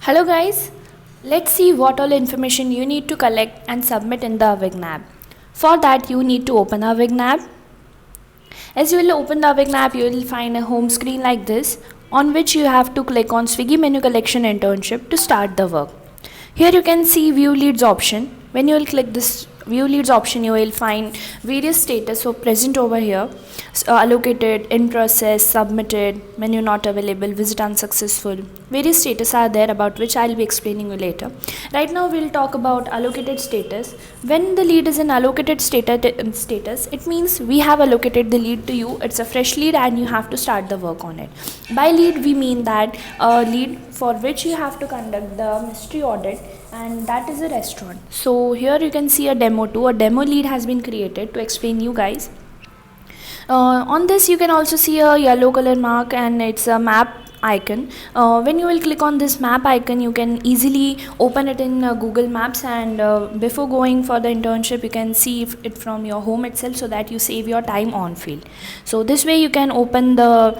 Hello guys, let's see what all information you need to collect and submit in the Avignab. For that you need to open Avignab. As you will open the Avignab, you will find a home screen like this on which you have to click on Swiggy menu collection internship to start the work. Here you can see view leads option. When you will click this view leads option, you will find various status so present over here. Allocated, in process, submitted, menu not available, visit unsuccessful. Various status are there about which I'll be explaining you later. Right now we'll talk about allocated status. When the lead is in allocated status, it means we have allocated the lead to you. It's a fresh lead and you have to start the work on it. By lead we mean that a lead for which you have to conduct the mystery audit, and that is a restaurant. So here you can see a demo too. A demo lead has been created to explain you guys. On this you can also see a yellow color mark and it's a map icon. When you will click on this map icon, you can easily open it in Google Maps, and before going for the internship you can see it from your home itself, so that you save your time on field. So this way you can open the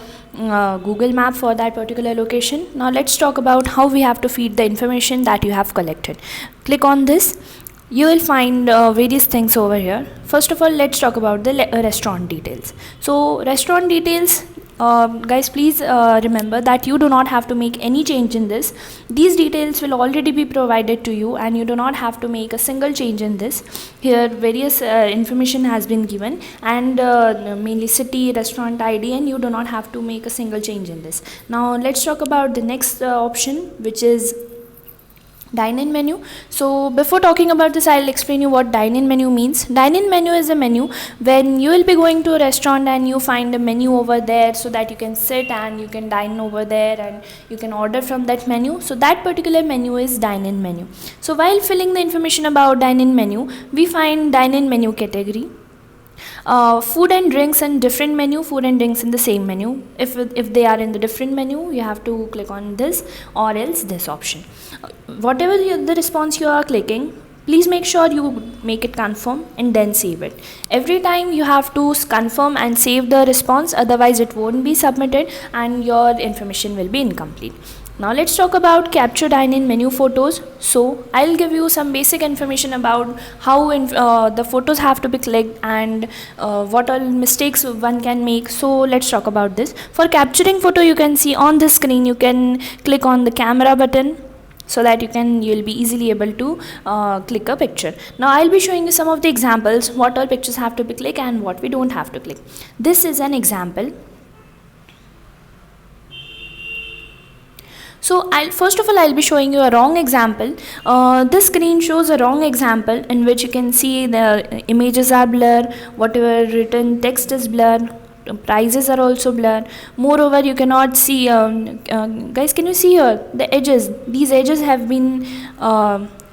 Google map for that particular location. Now let's talk about how we have to feed the information that you have collected. Click on this. You will find various things over here. First of all, let's talk about the restaurant details. So restaurant details, guys, please remember that you do not have to make any change in this. These details will already be provided to you and you do not have to make a single change in this. Here various information has been given, and mainly city, restaurant ID, and you do not have to make a single change in this. Now let's talk about the next option, which is dine-in menu. So before talking about this, I'll explain you what dine-in menu means. Dine-in menu is a menu when you will be going to a restaurant and you find a menu over there, so that you can sit and you can dine over there and you can order from that menu. So that particular menu is dine-in menu. So while filling the information about dine-in menu, we find dine-in menu category, food and drinks in different menu, food and drinks in the same menu. If they are in the different menu, you have to click on this or else this option. Whatever the response you are clicking, please make sure you make it confirm and then save it. Every time you have to confirm and save the response, otherwise it won't be submitted and your information will be incomplete. Now let's talk about capture dine-in menu photos. So I'll give you some basic information about how the photos have to be clicked and what all mistakes one can make. So let's talk about this. For capturing photo, you can see on this screen, you can click on the camera button, so that you'll be easily able to click a picture. Now I'll be showing you some of the examples, what all pictures have to be clicked and what we don't have to click. This is an example. So first of all, I'll be showing you a wrong example. This screen shows a wrong example in which you can see the images are blurred, whatever written text is blurred, prices are also blurred. Moreover, you cannot see, guys, can you see here the edges? These edges have been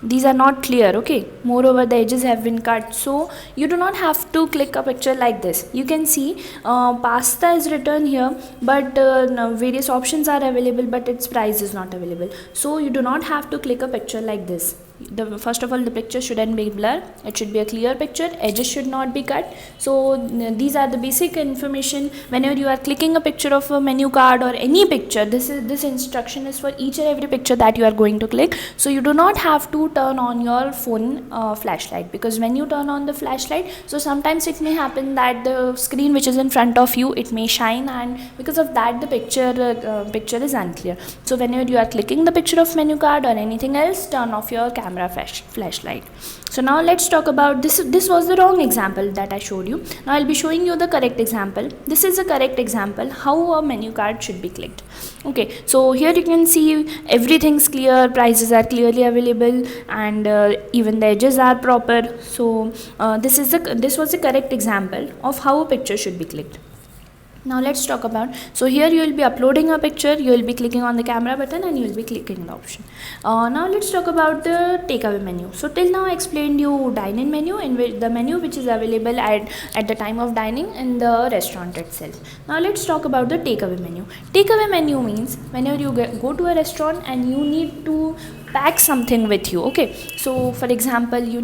these are not clear, okay. Moreover, the edges have been cut, so you do not have to click a picture like this. You can see pasta is written here, but various options are available, but its price is not available. So you do not have to click a picture like this. First of all, the picture shouldn't be blurred, it should be a clear picture, edges should not be cut. So these are the basic information. Whenever you are clicking a picture of a menu card or any picture, this instruction is for each and every picture that you are going to click. So you do not have to turn on your phone flashlight, because when you turn on the flashlight, so sometimes it may happen that the screen which is in front of you, it may shine, and because of that the picture is unclear. So whenever you are clicking the picture of menu card or anything else, turn off your camera flashlight. So now let's talk about this. This was the wrong example that I showed you. Now I'll be showing you the correct example. This is a correct example how a menu card should be clicked. Okay, so here you can see everything's clear, prices are clearly available, and even the edges are proper. So this was the correct example of how a picture should be clicked. Now let's talk about, so here you will be uploading a picture, you will be clicking on the camera button and you will be clicking the option. Now let's talk about the takeaway menu. So till now I explained you dine-in menu, in which the menu which is available at the time of dining in the restaurant itself. Now let's talk about the takeaway menu. Takeaway menu means whenever you go to a restaurant and you need to pack something with you. Okay, so for example, you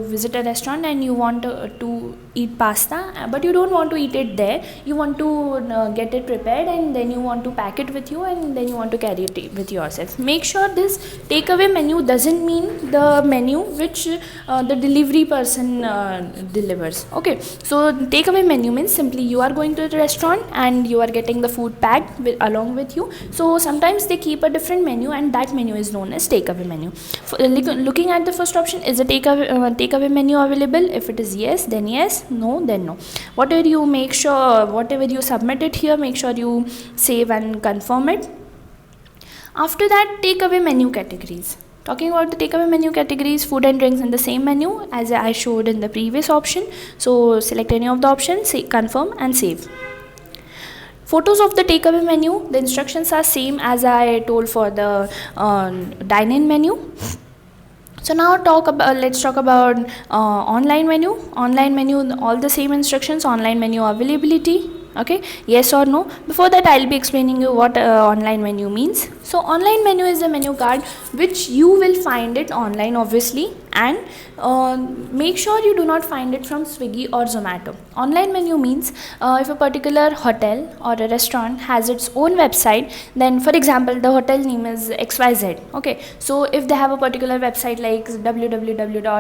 visit a restaurant and you want to eat pasta, but you don't want to eat it there. You want to get it prepared, and then you want to pack it with you, and then you want to carry it with yourself. Make sure this takeaway menu doesn't mean the menu which the delivery person delivers. Okay, so takeaway menu means simply you are going to the restaurant and you are getting the food packed along with you. So sometimes they keep a different menu, and that menu is known as takeaway menu. Looking at the first option, is the takeaway menu available? If it is yes, then yes. No, then no. Whatever you submit it here, make sure you save and confirm it. After that, takeaway menu categories. Talking about the takeaway menu categories, food and drinks in the same menu as I showed in the previous option. So select any of the options, confirm and save. Photos of the takeaway menu, the instructions are same as I told for the dine-in menu. So now let's talk about online menu. Online menu, all the same instructions. Online menu availability. Okay, yes or no. Before that, I'll be explaining you what online menu means. So online menu is the menu card which you will find it online, obviously, and make sure you do not find it from Swiggy or Zomato. Online menu means if a particular hotel or a restaurant has its own website, then for example the hotel name is XYZ. Okay, so if they have a particular website like www.xyz.com,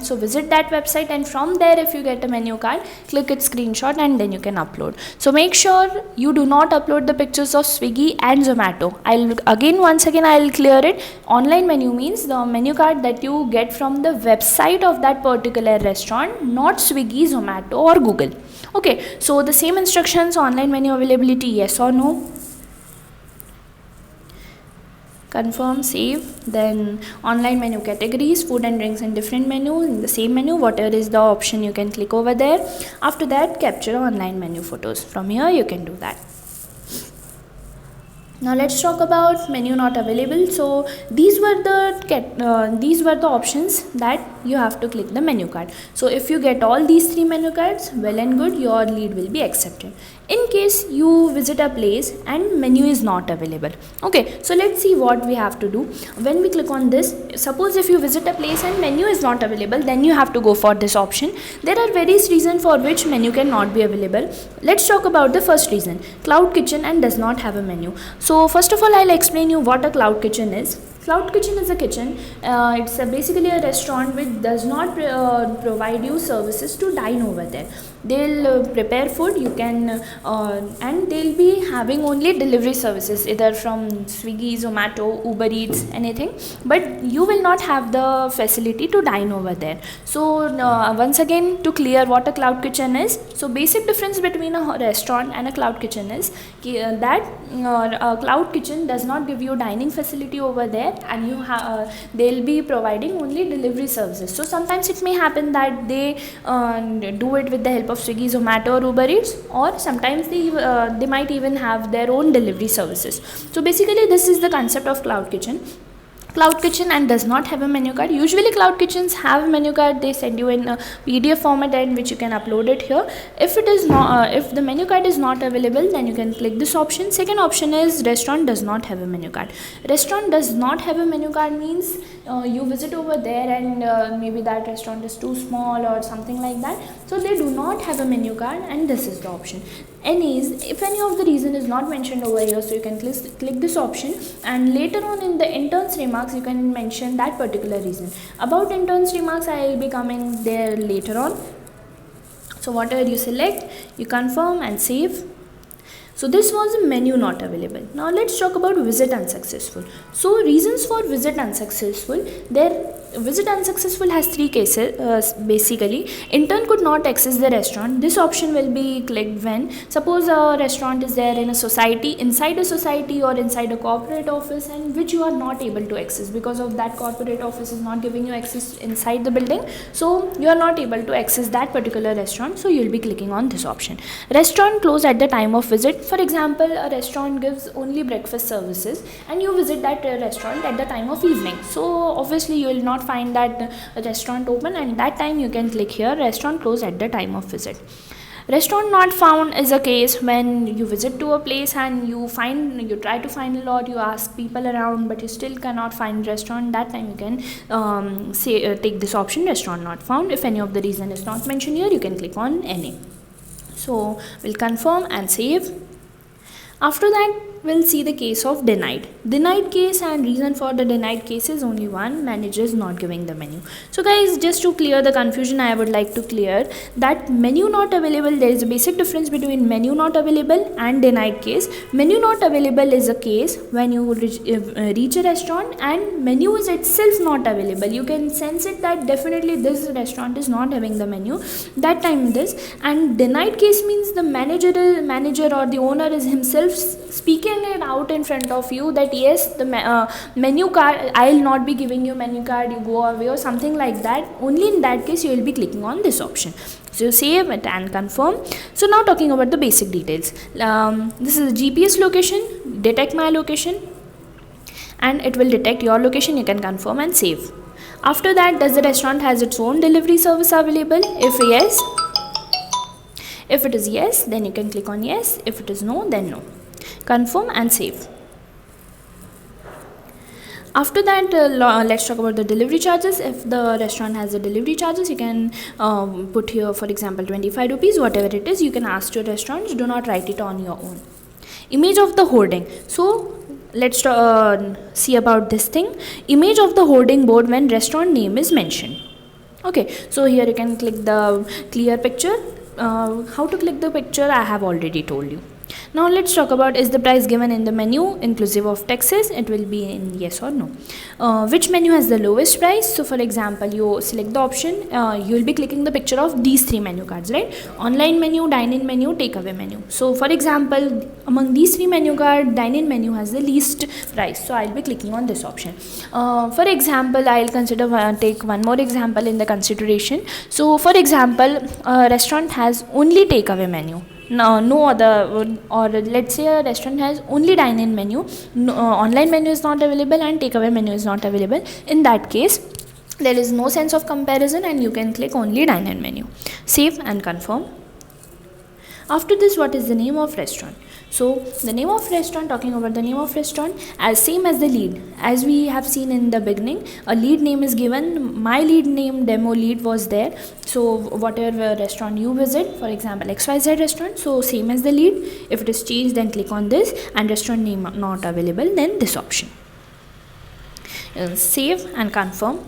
so visit that website, and from there if you get a menu card, click its screenshot and then you can upload. So make sure you do not upload the pictures of Swiggy and Zomato. Once again I'll clear it. Online menu means the menu card that you get from the website of that particular restaurant, not Swiggy, Zomato or Google. Okay, so the same instructions, online menu availability, yes or no. Confirm, save. Then online menu categories, food and drinks in different menu, in the same menu, whatever is the option you can click over there. After that, capture online menu photos. From here you can do that. Now let's talk about menu not available. So these were the options that you have to click the menu card. So if you get all these 3 menu cards, well and good, your lead will be accepted. In case you visit a place and menu is not available. Okay, so let's see what we have to do. When we click on this, suppose if you visit a place and menu is not available, then you have to go for this option. There are various reasons for which menu cannot be available. Let's talk about the first reason, cloud kitchen and does not have a menu. So first of all, I'll explain you what a cloud kitchen is. Cloud kitchen is a kitchen. It's basically a restaurant which does not provide you services to dine over there. They'll prepare food, you can and they'll be having only delivery services, either from Swiggy, Zomato, Uber Eats, anything, but you will not have the facility to dine over there. So once again, to clear what a cloud kitchen is, so basic difference between a restaurant and a cloud kitchen is that a cloud kitchen does not give you dining facility over there, and they'll be providing only delivery services. So sometimes it may happen that they do it with the help of Swiggy, Zomato or Uber Eats, or sometimes they might even have their own delivery services. So basically this is the concept of cloud kitchen. Cloud kitchen and does not have a menu card. Usually cloud kitchens have a menu card. They send you in a PDF format in which you can upload it here. If it is not, if the menu card is not available, then you can click this option. Second option is restaurant does not have a menu card. Restaurant does not have a menu card means you visit over there and maybe that restaurant is too small or something like that. So they do not have a menu card, and this is the option. If any of the reason is not mentioned over here, so you can click this option, and later on in the interns remarks you can mention that particular reason. About interns remarks I will be coming there later on. So whatever you select, you confirm and save. So this was a menu not available. Now let's talk about visit unsuccessful. So reasons for visit unsuccessful. Visit unsuccessful has 3 cases basically. Intern could not access the restaurant. This option will be clicked when suppose a restaurant is there in a society, inside a society or inside a corporate office, and which you are not able to access because of that corporate office is not giving you access inside the building. So you are not able to access that particular restaurant, so you will be clicking on this option. Restaurant closed at the time of visit. For example, a restaurant gives only breakfast services and you visit that restaurant at the time of evening. So obviously you will not find that restaurant open, and that time you can click here restaurant closed at the time of visit. Restaurant not found is a case when you visit to a place and you try to find a lot, you ask people around, but you still cannot find restaurant. That time you can take this option, restaurant not found. If any of the reason is not mentioned here, you can click on any. So we'll confirm and save. After that, we'll see the case of denied. Denied case, and reason for the denied case is only one, manager is not giving the menu. So guys, just to clear the confusion, I would like to clear that menu not available, there is a basic difference between menu not available and denied case. Menu not available is a case when you reach a restaurant and menu is itself not available. You can sense it that definitely this restaurant is not having the menu. That time this. And denied case means the manager or the owner is himself speaking it out in front of you that yes, the menu card, I'll not be giving you menu card, you go away, or something like that. Only in that case you will be clicking on this option. So save it and confirm. So now talking about the basic details. This is a GPS location, detect my location, and it will detect your location. You can confirm and save. After that, does the restaurant has its own delivery service available? If yes, if it is yes, then you can click on yes. If it is no, then no. Confirm and save. After that, let's talk about the delivery charges. If the restaurant has the delivery charges, you can put here, for example, 25 rupees, whatever it is. You can ask your restaurants, do not write it on your own. Image of the hoarding. So let's see about this thing. Image of the hoarding board when restaurant name is mentioned. Okay, so here you can click the clear picture. How to click the picture, I have already told you. Now let's talk about, is the price given in the menu inclusive of taxes? It will be in yes or no. Which menu has the lowest price? So for example, you select the option, you will be clicking the picture of these three menu cards, right? Online menu, dine-in menu, takeaway menu. So for example, among these three menu cards, dine-in menu has the least price, so I'll be clicking on this option. For example, I'll take one more example in the consideration. So for example, a restaurant has only takeaway menu, no other, or let's say a restaurant has only dine-in menu, online menu is not available and takeaway menu is not available. In that case, there is no sense of comparison and you can click only dine-in menu. Save and confirm. After this, what is the name of restaurant? So the name of restaurant, talking about the name of restaurant, as same as the lead, as we have seen in the beginning, a lead name is given. My lead name, demo lead, was there. So whatever restaurant you visit, for example XYZ restaurant, so same as the lead. If it is changed, then click on this, and restaurant name not available, then this option. Save and confirm.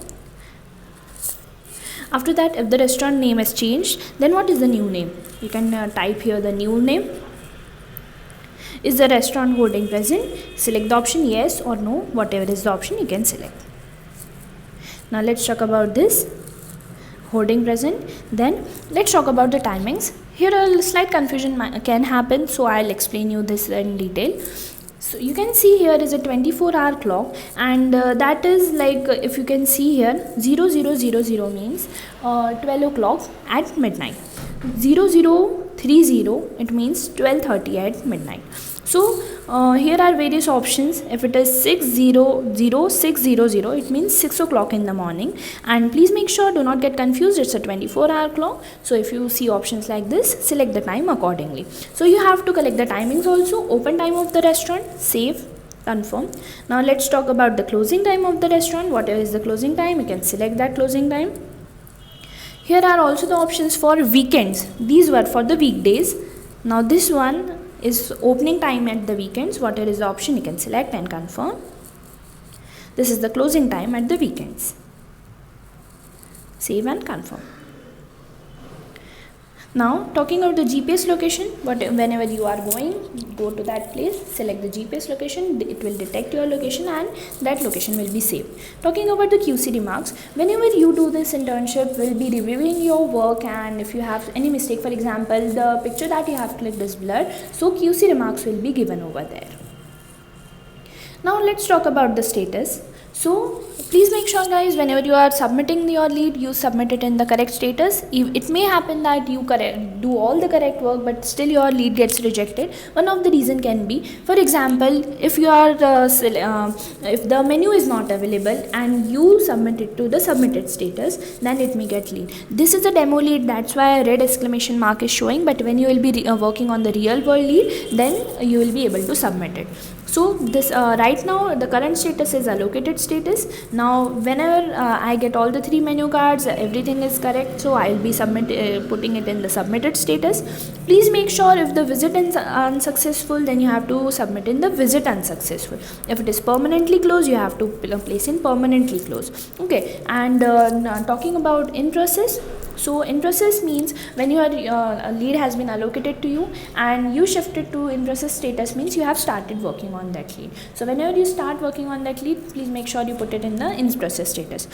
After that, if the restaurant name is changed, then what is the new name? You can type here the new name. Is the restaurant hoarding present? Select the option yes or no, whatever is the option you can select. Now let's talk about this hoarding present. Then let's talk about the timings. Here a slight confusion can happen, so I'll explain you this in detail. So you can see here is a 24-hour clock, and that is like, if you can see here, 0000 means 12 o'clock at midnight. 0030, it means 12:30 at midnight. So here are various options. If it is 600600, it means 6 o'clock in the morning. And please make sure, do not get confused, it's a 24-hour clock. So if you see options like this, select the time accordingly. So you have to collect the timings also, open time of the restaurant, save, confirm. Now let's talk about the closing time of the restaurant. Whatever is the closing time, you can select that closing time. Here are also the options for weekends. These were for the weekdays. Now this one is opening time at the weekends. Whatever is the option, you can select and confirm. This is the closing time at the weekends. Save and confirm. Now talking about the GPS location, whenever you are going, go to that place, select the GPS location, it will detect your location and that location will be saved. Talking about the QC remarks, whenever you do this internship, we'll be reviewing your work, and if you have any mistake, for example, the picture that you have clicked is blurred, so QC remarks will be given over there. Now let's talk about the status. So please make sure guys, whenever you are submitting your lead, you submit it in the correct status. It may happen that you do all the correct work but still your lead gets rejected. One of the reason can be, for example, if you are if the menu is not available and you submit it to the submitted status, then it may get lead. This is a demo lead, that's why a red exclamation mark is showing, but when you will be working on the real world lead, then you will be able to submit it. So this right now the current status is allocated status. Now whenever I get all the 3 menu cards, everything is correct, so I'll be putting it in the submitted status. Please make sure if the visit is unsuccessful, then you have to submit in the visit unsuccessful. If it is permanently closed, you have to place in permanently closed. Okay, and talking about in process. So in process means when your lead has been allocated to you and you shifted to in process status, means you have started working on that lead. So whenever you start working on that lead, please make sure you put it in the in process status.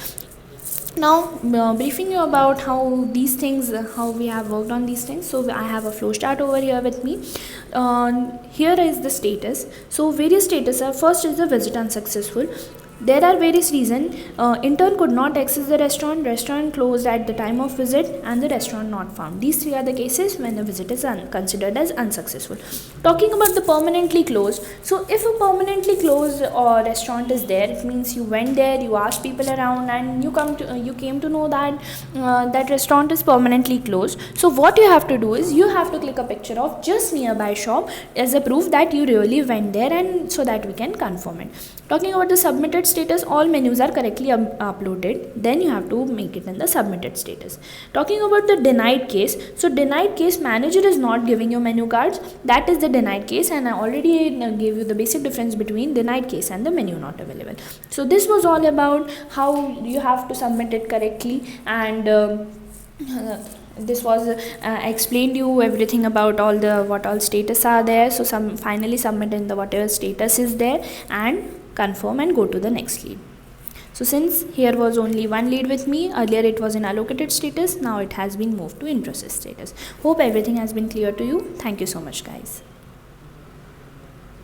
Now briefing you about how these things, how we have worked on these things. So I have a flow chart over here with me. Here is the status. So various status are, first is the visit unsuccessful. There are various reasons. Intern could not access the restaurant closed at the time of visit, and the restaurant not found. These 3 are the cases when the visit is considered as unsuccessful. Talking about the permanently closed. So if a permanently closed restaurant is there, it means you went there, you asked people around, and you came to know that that restaurant is permanently closed. So what you have to do is you have to click a picture of just nearby shop as a proof that you really went there, and so that we can confirm it. Talking about the submitted status, all menus are correctly uploaded, then you have to make it in the submitted status. Talking about the denied case. So denied case, manager is not giving you menu cards, that is the denied case, and I already gave you the basic difference between denied case and the menu not available. So this was all about how you have to submit it correctly, and this was I explained you everything about all the what all status are there. So finally submit in the whatever status is there and confirm and go to the next lead. So since here was only one lead with me, earlier it was in allocated status, now it has been moved to in process status. Hope everything has been clear to you. Thank you so much guys.